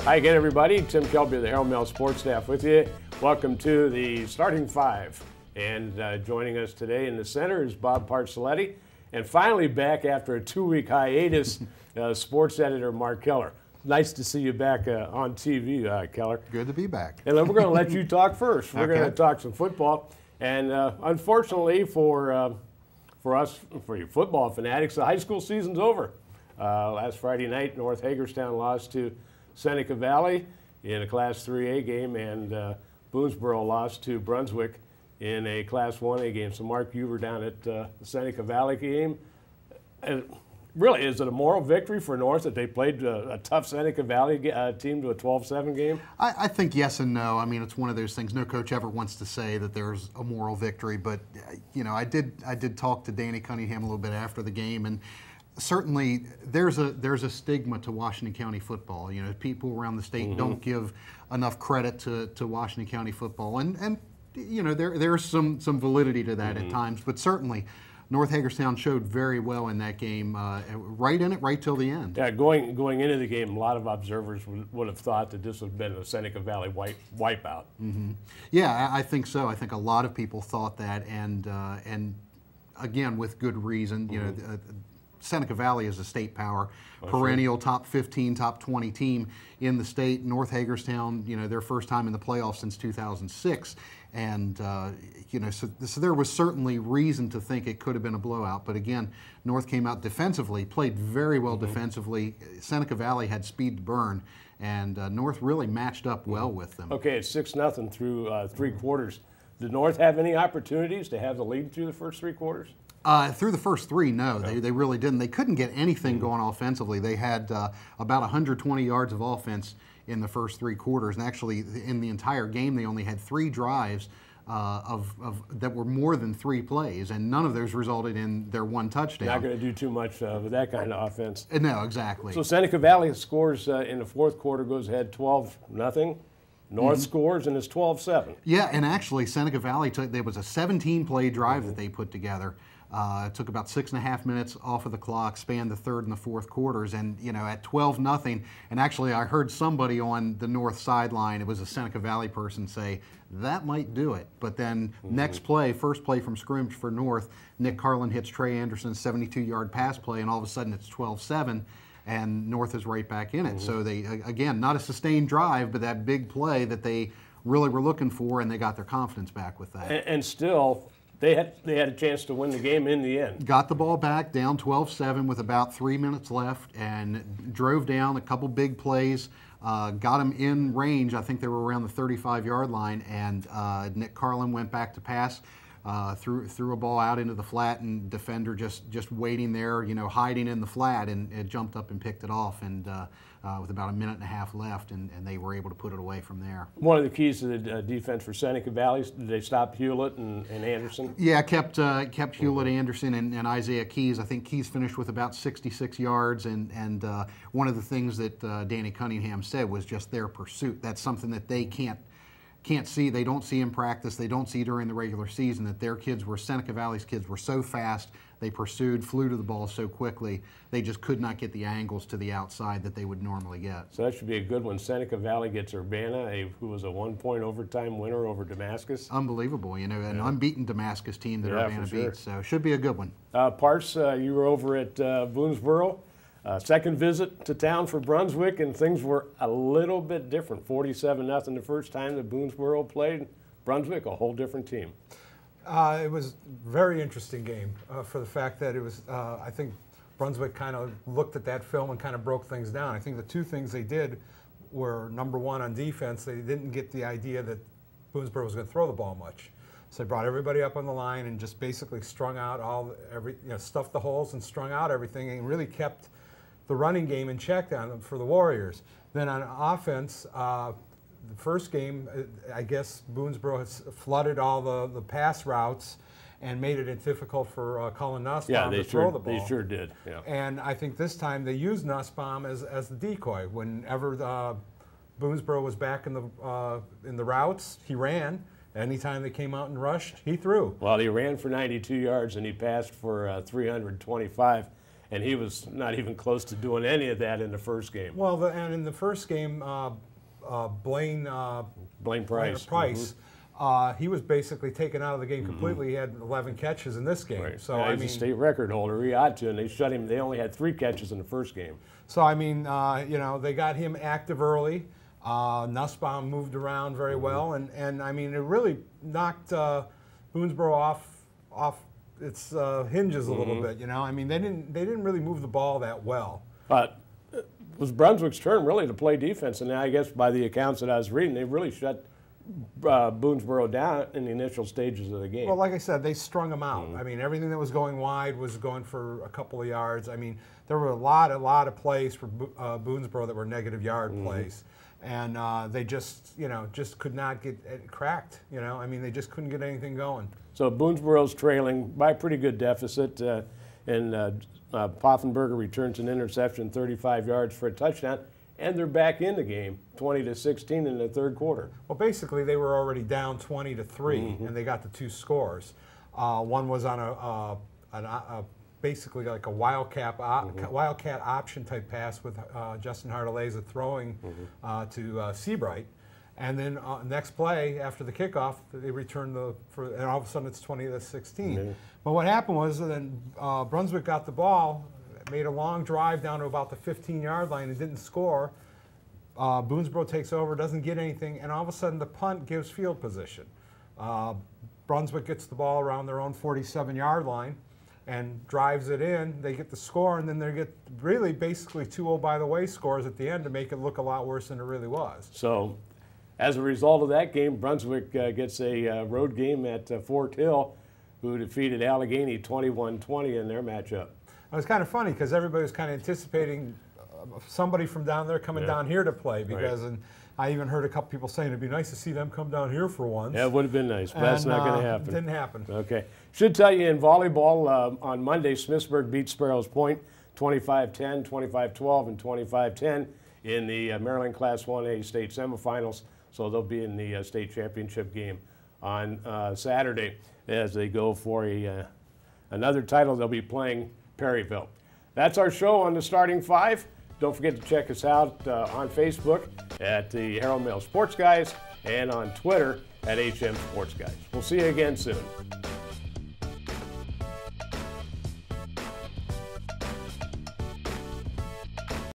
Hi again, everybody. Tim Koelble of the Herald-Mail sports staff with you. Welcome to the starting five. And joining us today in the center is Bob Parasiliti. And finally back after a 2-week hiatus, sports editor Mark Keller. Nice to see you back on TV, Keller. Good to be back. And then we're going to let you talk first. We're going to talk some football. And unfortunately for us, for you football fanatics, the high school season's over. Last Friday night, North Hagerstown lost to Seneca Valley in a Class 3A game, and Boonesboro lost to Brunswick in a Class 1A game. So, Mark, you were down at the Seneca Valley game. And really, is it a moral victory for North that they played a tough Seneca Valley team to a 12-7 game? I think yes and no. I mean, it's one of those things. No coach ever wants to say that there's a moral victory, but you know, I did talk to Danny Cunningham a little bit after the game, and certainly there's a stigma to Washington County football. You know, people around the state don't give enough credit to Washington County football, and you know, there's some validity to that at times, but certainly North Hagerstown showed very well in that game, right in it, right till the end. Yeah, going into the game, a lot of observers would have thought that this would have been a Seneca Valley wipeout. Yeah, I think so. I think a lot of people thought that, and again, with good reason. You know, Seneca Valley is a state power, perennial top 15, top 20 team in the state. North Hagerstown, you know, their first time in the playoffs since 2006. And, you know, so there was certainly reason to think it could have been a blowout. But again, North came out defensively, played very well defensively. Seneca Valley had speed to burn, and North really matched up well with them. Okay, it's 6-0 through 3 quarters. Did North have any opportunities to have the lead through the first 3 quarters? Through the first 3, no, they really didn't. They couldn't get anything going offensively. They had about 120 yards of offense in the first 3 quarters, and actually in the entire game they only had 3 drives that were more than 3 plays, and none of those resulted in their 1 touchdown. Not going to do too much with that kind of offense. No, exactly. So Seneca Valley scores in the 4th quarter, goes ahead 12-0. North scores, and it's 12-7. Yeah, and actually Seneca Valley, there was a 17-play drive that they put together. It took about 6.5 minutes off of the clock, spanned the 3rd and the 4th quarters, and you know, at 12-0, and actually I heard somebody on the North sideline, it was a Seneca Valley person, say that might do it. But then next play, first play from scrimmage for North, Nick Carlin hits Trey Anderson's 72-yard pass play, and all of a sudden it's 12-7. And North is right back in it. So they, again, not a sustained drive, but that big play that they really were looking for, and they got their confidence back with that. And still, they had a chance to win the game in the end. Got the ball back, down 12-7 with about 3 minutes left, and drove down a couple big plays, got them in range. I think they were around the 35-yard line, and Nick Carlin went back to pass. Threw a ball out into the flat, and defender just waiting there, you know, hiding in the flat, and it jumped up and picked it off, and with about 1.5 minutes left, and they were able to put it away from there. One of the keys to the defense for Seneca Valley, did they stop Hewlett and Anderson? Yeah, kept Hewlett, Anderson, and Isaiah Keys. I think Keys finished with about 66 yards, and one of the things that Danny Cunningham said was just their pursuit. That's something that they can't see, they don't see in practice, they don't see during the regular season, that their kids were, Seneca Valley's kids were so fast, they pursued, flew to the ball so quickly, they just could not get the angles to the outside that they would normally get. So that should be a good one. Seneca Valley gets Urbana, who was a 1-point overtime winner over Damascus. Unbelievable, you know, an unbeaten Damascus team that Urbana beat, so it should be a good one. Parts, you were over at Boonesboro. Second visit to town for Brunswick, and things were a little bit different. 47-0 the first time that Boonesboro played. Brunswick, a whole different team. It was a very interesting game for the fact that it was, I think Brunswick kind of looked at that film and kind of broke things down. I think the 2 things they did were, number 1, on defense, they didn't get the idea that Boonesboro was going to throw the ball much. So they brought everybody up on the line and just basically strung out stuffed the holes and strung out everything, and really kept the running game in check on them for the Warriors. Then on offense, the first game, I guess Boonesboro has flooded all the pass routes and made it difficult for Cullen Nussbaum to throw the ball. They sure did. Yeah. And I think this time they used Nussbaum as the decoy. Whenever Boonesboro was back in the routes, he ran. Anytime they came out and rushed, he threw. Well, he ran for 92 yards and he passed for 325. and he was not even close to doing any of that in the first game. Well, and in the first game, Blaine Price, he was basically taken out of the game completely. He had 11 catches in this game. Right. So yeah, I he's mean, a state record holder. He ought to, and they shut him. They only had 3 catches in the first game. So I mean, you know, they got him active early. Nussbaum moved around very well, and I mean, it really knocked Boonesboro off its hinges a little bit. You know, I mean, they didn't really move the ball that well. But it was Brunswick's turn really to play defense, and I guess by the accounts that I was reading, they really shut Boonesboro down in the initial stages of the game. Well, like I said, they strung them out. I mean, everything that was going wide was going for a couple of yards. I mean, there were a lot of plays for Boonesboro that were negative yard plays, and they just, you know, just could not get it cracked. You know, I mean, they just couldn't get anything going. So Boonesboro's trailing by a pretty good deficit, and Poffenberger returns an interception, 35 yards for a touchdown. And they're back in the game, 20-16 in the third quarter. Well, basically, they were already down 20-3, and they got the 2 scores. One was on a basically like a wildcat option type pass with Justin Hearld-Mail throwing to Seabright, and then next play after the kickoff, they returned and all of a sudden it's 20-16. But what happened was then Brunswick got the ball, made a long drive down to about the 15-yard line and didn't score. Boonesboro takes over, doesn't get anything, and all of a sudden the punt gives field position. Brunswick gets the ball around their own 47-yard line and drives it in. They get the score, and then they get really basically 2 oh-by-the-way scores at the end to make it look a lot worse than it really was. So as a result of that game, Brunswick gets a road game at Fort Hill, who defeated Allegheny 21-20 in their matchup. It was kind of funny because everybody was kind of anticipating somebody from down there coming down here to play because, and I even heard a couple people saying it'd be nice to see them come down here for once. Yeah, it would have been nice, but that's not going to happen. It didn't happen. Okay. Should tell you in volleyball, on Monday, Smithsburg beat Sparrows Point 25-10, 25-12, and 25-10 in the Maryland Class 1A state semifinals. So they'll be in the state championship game on Saturday as they go for another title. They'll be playing Perryville. That's our show on the Starting 5. Don't forget to check us out on Facebook at the Herald-Mail Sports Guys and on Twitter at HM Sports Guys. We'll see you again soon.